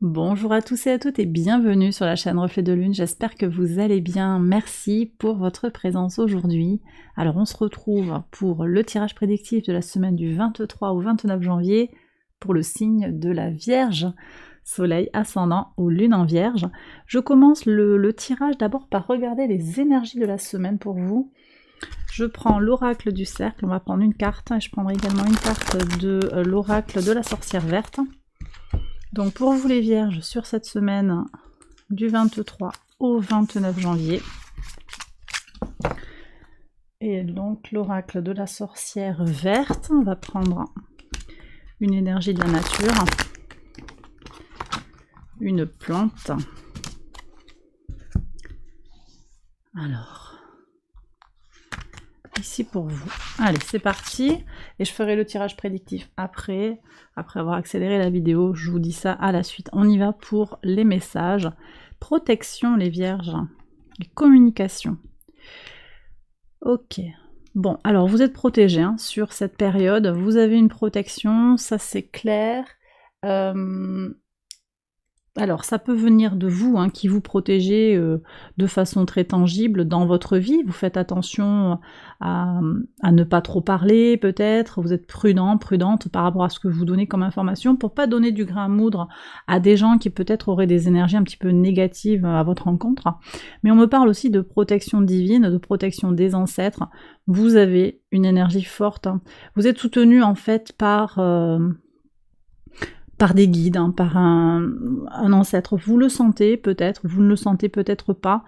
Bonjour à tous et à toutes et bienvenue sur la chaîne Reflet de Lune, j'espère que vous allez bien, merci pour votre présence aujourd'hui. Alors on se retrouve pour le tirage prédictif de la semaine du 23 au 29 janvier pour le signe de la Vierge, Soleil ascendant ou Lune en Vierge. Je commence le tirage d'abord par regarder les énergies de la semaine pour vous. Je prends l'oracle du cercle, on va prendre une carte, et je prendrai également une carte de l'oracle de la sorcière verte. Donc pour vous les Vierges, sur cette semaine du 23 au 29 janvier, et donc l'oracle de la sorcière verte, on va prendre une énergie de la nature, une plante. Alors, ici pour vous. Allez, c'est parti. Et je ferai le tirage prédictif après avoir accéléré la vidéo. Je vous dis ça à la suite. On y va pour les messages. Protection, les Vierges. Les communications. Ok. Bon, alors vous êtes protégés hein, sur cette période. Vous avez une protection, ça c'est clair. Alors, ça peut venir de vous, hein, qui vous protégez de façon très tangible dans votre vie. Vous faites attention à ne pas trop parler, peut-être. Vous êtes prudente par rapport à ce que vous donnez comme information pour pas donner du grain à moudre à des gens qui peut-être auraient des énergies un petit peu négatives à votre rencontre. Mais on me parle aussi de protection divine, de protection des ancêtres. Vous avez une énergie forte. Hein. Vous êtes soutenu en fait par des guides, hein, par un ancêtre. Vous le sentez peut-être, vous ne le sentez peut-être pas.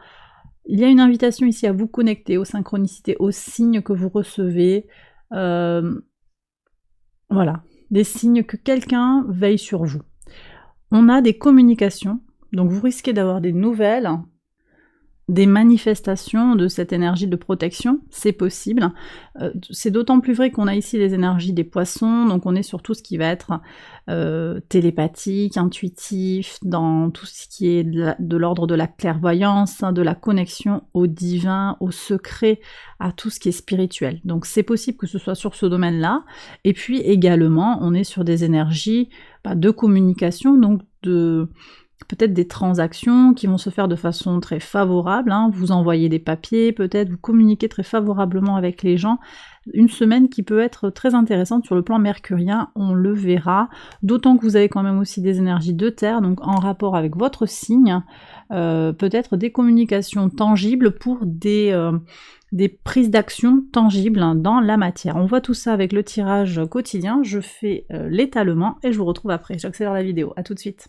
Il y a une invitation ici à vous connecter aux synchronicités, aux signes que vous recevez. Voilà, des signes que quelqu'un veille sur vous. On a des communications, donc vous risquez d'avoir des nouvelles, des manifestations de cette énergie de protection, c'est possible. C'est d'autant plus vrai qu'on a ici les énergies des poissons, donc on est sur tout ce qui va être télépathique, intuitif, dans tout ce qui est de l'ordre de la clairvoyance, hein, de la connexion au divin, au secret, à tout ce qui est spirituel. Donc c'est possible que ce soit sur ce domaine-là. Et puis également, on est sur des énergies de communication, donc peut-être des transactions qui vont se faire de façon très favorable, hein. Vous envoyez des papiers, peut-être vous communiquez très favorablement avec les gens. Une semaine qui peut être très intéressante sur le plan mercurien, on le verra, d'autant que vous avez quand même aussi des énergies de terre, donc en rapport avec votre signe, peut-être des communications tangibles pour des prises d'action tangibles hein, dans la matière. On voit tout ça avec le tirage quotidien, je fais l'étalement et je vous retrouve après. J'accélère la vidéo, à tout de suite.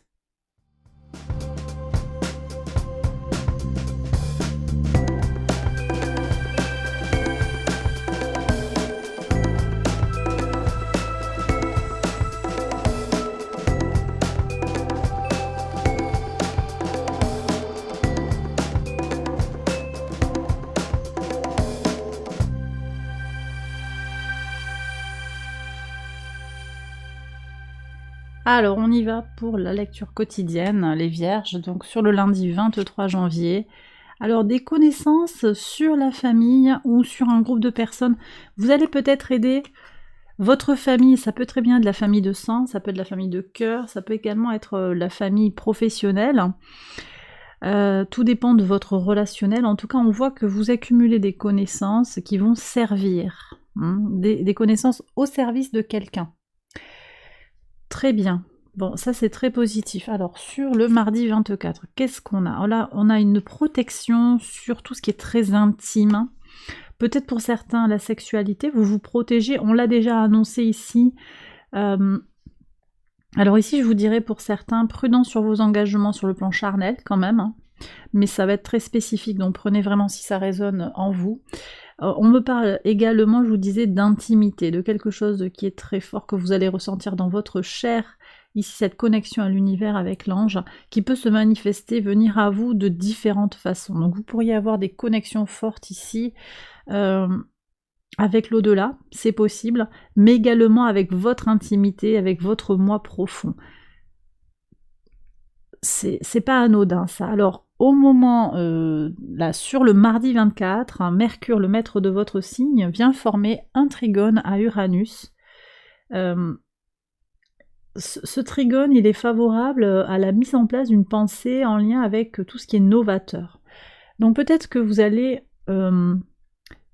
Alors on y va pour la lecture quotidienne, les Vierges, donc sur le lundi 23 janvier. Alors des connaissances sur la famille ou sur un groupe de personnes, vous allez peut-être aider votre famille, ça peut très bien être de la famille de sang, ça peut être de la famille de cœur, ça peut également être la famille professionnelle. Tout dépend de votre relationnel, en tout cas on voit que vous accumulez des connaissances qui vont servir, hein, des connaissances au service de quelqu'un. Très bien. Bon, ça c'est très positif. Alors, sur le mardi 24, qu'est-ce qu'on a? Là, on a une protection sur tout ce qui est très intime. Peut-être pour certains, la sexualité, vous vous protégez. On l'a déjà annoncé ici. Alors ici, je vous dirais pour certains, prudence sur vos engagements sur le plan charnel quand même. Hein. Mais ça va être très spécifique, donc prenez vraiment si ça résonne en vous. On me parle également, je vous disais, d'intimité, de quelque chose qui est très fort, que vous allez ressentir dans votre chair, ici cette connexion à l'univers avec l'ange, qui peut se manifester, venir à vous de différentes façons. Donc vous pourriez avoir des connexions fortes ici, avec l'au-delà, c'est possible, mais également avec votre intimité, avec votre moi profond. C'est pas anodin ça. Alors, au moment, là, sur le mardi 24, hein, Mercure, le maître de votre signe, vient former un trigone à Uranus. ce trigone, il est favorable à la mise en place d'une pensée en lien avec tout ce qui est novateur. Donc peut-être que vous allez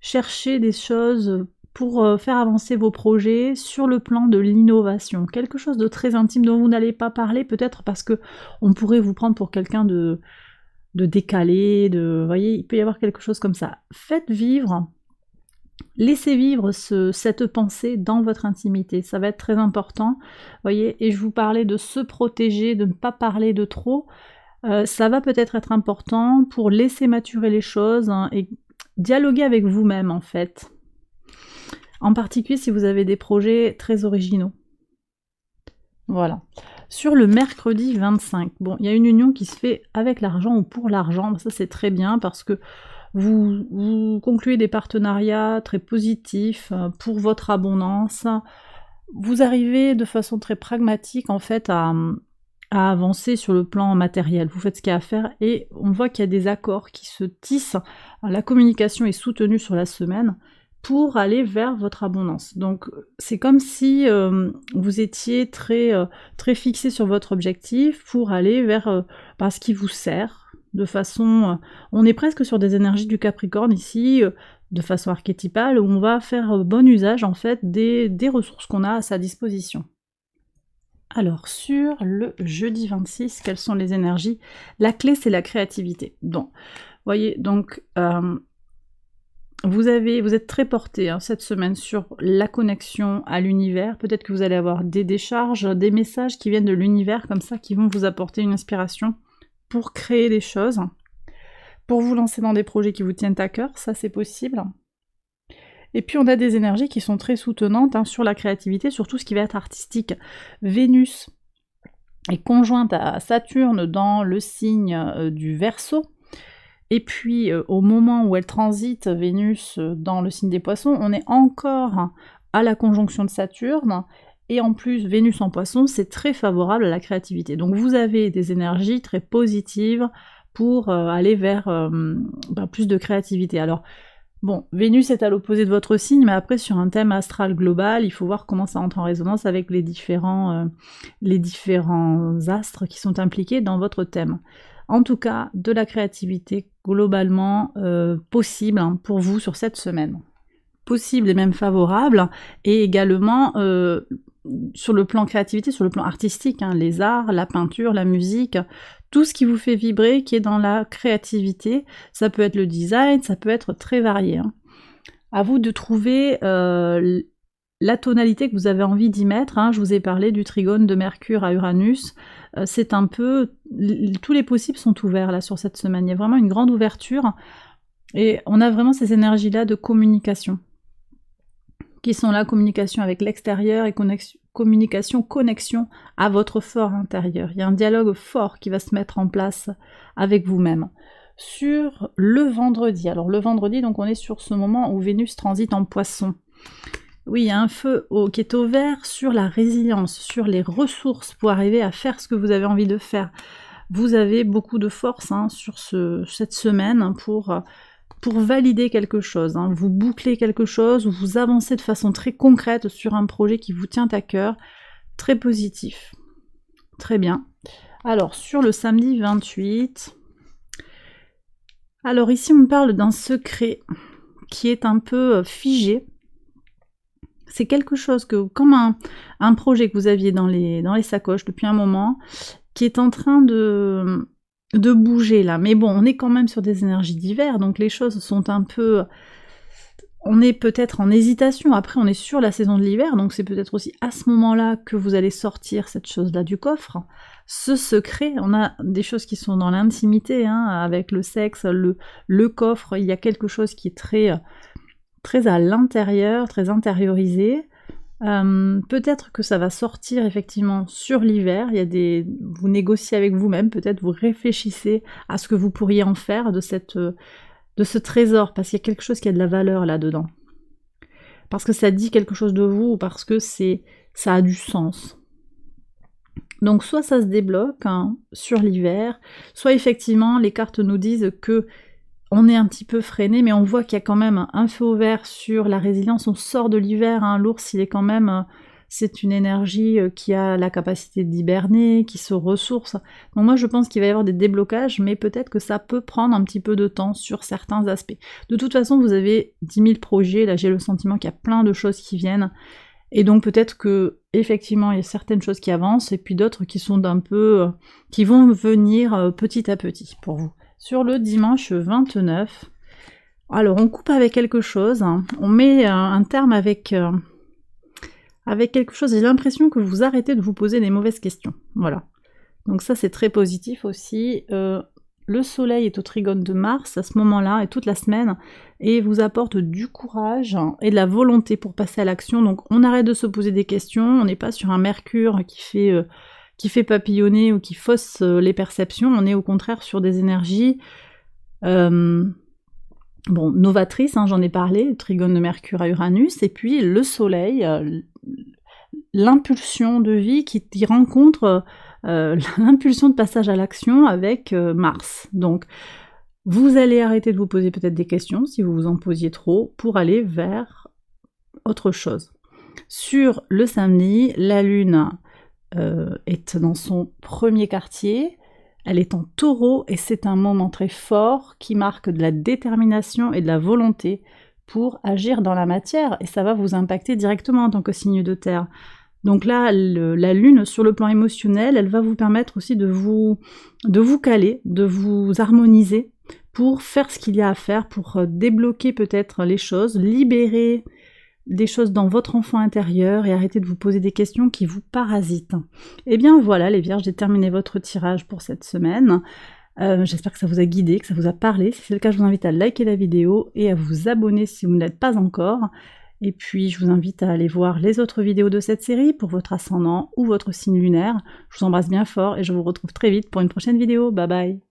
chercher des choses pour faire avancer vos projets sur le plan de l'innovation. Quelque chose de très intime dont vous n'allez pas parler, peut-être parce que on pourrait vous prendre pour quelqu'un de décalé, vous voyez, il peut y avoir quelque chose comme ça. Faites vivre, laissez vivre cette pensée dans votre intimité, ça va être très important, vous voyez, et je vous parlais de se protéger, de ne pas parler de trop, ça va peut-être être important pour laisser maturer les choses hein, et dialoguer avec vous-même en fait. En particulier si vous avez des projets très originaux. Voilà. Sur le mercredi 25, bon, il y a une union qui se fait avec l'argent ou pour l'argent, ça c'est très bien parce que vous concluez des partenariats très positifs pour votre abondance. Vous arrivez de façon très pragmatique en fait à avancer sur le plan matériel. Vous faites ce qu'il y a à faire et on voit qu'il y a des accords qui se tissent. La communication est soutenue sur la semaine pour aller vers votre abondance. Donc c'est comme si vous étiez très fixé sur votre objectif pour aller vers ce qui vous sert. De façon, on est presque sur des énergies du Capricorne ici, de façon archétypale, où on va faire bon usage en fait des ressources qu'on a à sa disposition. Alors, sur le jeudi 26, quelles sont les énergies? La clé, c'est la créativité. Donc, voyez, donc, vous êtes très porté hein, cette semaine sur la connexion à l'univers. Peut-être que vous allez avoir des décharges, des messages qui viennent de l'univers, comme ça, qui vont vous apporter une inspiration pour créer des choses, pour vous lancer dans des projets qui vous tiennent à cœur, ça c'est possible. Et puis on a des énergies qui sont très soutenantes hein, sur la créativité, sur tout ce qui va être artistique. Vénus est conjointe à Saturne dans le signe du Verseau, et puis au moment où elle transite, Vénus dans le signe des Poissons, on est encore à la conjonction de Saturne, et en plus Vénus en Poissons, c'est très favorable à la créativité. Donc vous avez des énergies très positives pour aller vers plus de créativité. Alors, bon, Vénus est à l'opposé de votre signe, mais après sur un thème astral global, il faut voir comment ça entre en résonance avec les différents astres qui sont impliqués dans votre thème. En tout cas, de la créativité globalement possible hein, pour vous sur cette semaine. Possible et même favorable, et également sur le plan créativité, sur le plan artistique, hein, les arts, la peinture, la musique, tout ce qui vous fait vibrer, qui est dans la créativité, ça peut être le design, ça peut être très varié. Hein. À vous de trouver la tonalité que vous avez envie d'y mettre, hein. Je vous ai parlé du trigone de Mercure à Uranus, c'est un peu... tous les possibles sont ouverts là sur cette semaine, il y a vraiment une grande ouverture, et on a vraiment ces énergies-là de communication, qui sont là, communication avec l'extérieur et connexion à votre fort intérieur. Il y a un dialogue fort qui va se mettre en place avec vous-même. Sur le vendredi, alors le vendredi, donc on est sur ce moment où Vénus transite en Poisson. Oui, il y a un feu qui est au vert sur la résilience, sur les ressources pour arriver à faire ce que vous avez envie de faire. Vous avez beaucoup de force hein, sur cette semaine pour valider quelque chose, hein. Vous bouclez quelque chose, ou vous avancez de façon très concrète sur un projet qui vous tient à cœur, très positif. Très bien. Alors, sur le samedi 28, alors ici on parle d'un secret qui est un peu figé. C'est quelque chose comme un projet que vous aviez dans les sacoches depuis un moment, qui est en train de bouger là, mais bon, on est quand même sur des énergies d'hiver, donc les choses sont un peu... On est peut-être en hésitation, après on est sur la saison de l'hiver, donc c'est peut-être aussi à ce moment-là que vous allez sortir cette chose-là du coffre. Ce secret, on a des choses qui sont dans l'intimité, hein, avec le sexe, le coffre, il y a quelque chose qui est très à l'intérieur, très intériorisé. Peut-être que ça va sortir effectivement sur l'hiver, vous négociez avec vous-même, peut-être vous réfléchissez à ce que vous pourriez en faire de ce trésor, parce qu'il y a quelque chose qui a de la valeur là-dedans. Parce que ça dit quelque chose de vous, ou parce que ça a du sens. Donc soit ça se débloque hein, sur l'hiver, soit effectivement les cartes nous disent que on est un petit peu freiné, mais on voit qu'il y a quand même un feu au vert sur la résilience, on sort de l'hiver, hein, l'ours il est quand même c'est une énergie qui a la capacité d'hiberner, qui se ressource. Donc moi je pense qu'il va y avoir des déblocages, mais peut-être que ça peut prendre un petit peu de temps sur certains aspects. De toute façon, vous avez 10 000 projets, là j'ai le sentiment qu'il y a plein de choses qui viennent, et donc peut-être que effectivement il y a certaines choses qui avancent, et puis d'autres qui sont d'un peu... qui vont venir petit à petit pour vous. Sur le dimanche 29, alors on coupe avec quelque chose, hein. On met un terme avec quelque chose, j'ai l'impression que vous arrêtez de vous poser des mauvaises questions, voilà. Donc ça c'est très positif aussi. Le soleil est au trigone de Mars à ce moment-là et toute la semaine, et vous apporte du courage et de la volonté pour passer à l'action. Donc on arrête de se poser des questions, on n'est pas sur un Mercure qui fait papillonner ou qui fausse les perceptions, on est au contraire sur des énergies novatrices, hein, j'en ai parlé, trigone de Mercure à Uranus, et puis le soleil, l'impulsion de vie qui rencontre l'impulsion de passage à l'action avec Mars. Donc vous allez arrêter de vous poser peut-être des questions, si vous vous en posiez trop, pour aller vers autre chose. Sur le samedi, la Lune est dans son premier quartier, elle est en Taureau, et c'est un moment très fort qui marque de la détermination et de la volonté pour agir dans la matière, et ça va vous impacter directement en tant que signe de terre. Donc là, la Lune, sur le plan émotionnel, elle va vous permettre aussi de vous caler, de vous harmoniser, pour faire ce qu'il y a à faire, pour débloquer peut-être les choses, libérer des choses dans votre enfant intérieur et arrêter de vous poser des questions qui vous parasitent. Et bien voilà les Vierges, j'ai terminé votre tirage pour cette semaine. J'espère que ça vous a guidé, que ça vous a parlé. Si c'est le cas, je vous invite à liker la vidéo et à vous abonner si vous ne l'êtes pas encore. Et puis je vous invite à aller voir les autres vidéos de cette série pour votre ascendant ou votre signe lunaire. Je vous embrasse bien fort et je vous retrouve très vite pour une prochaine vidéo. Bye bye!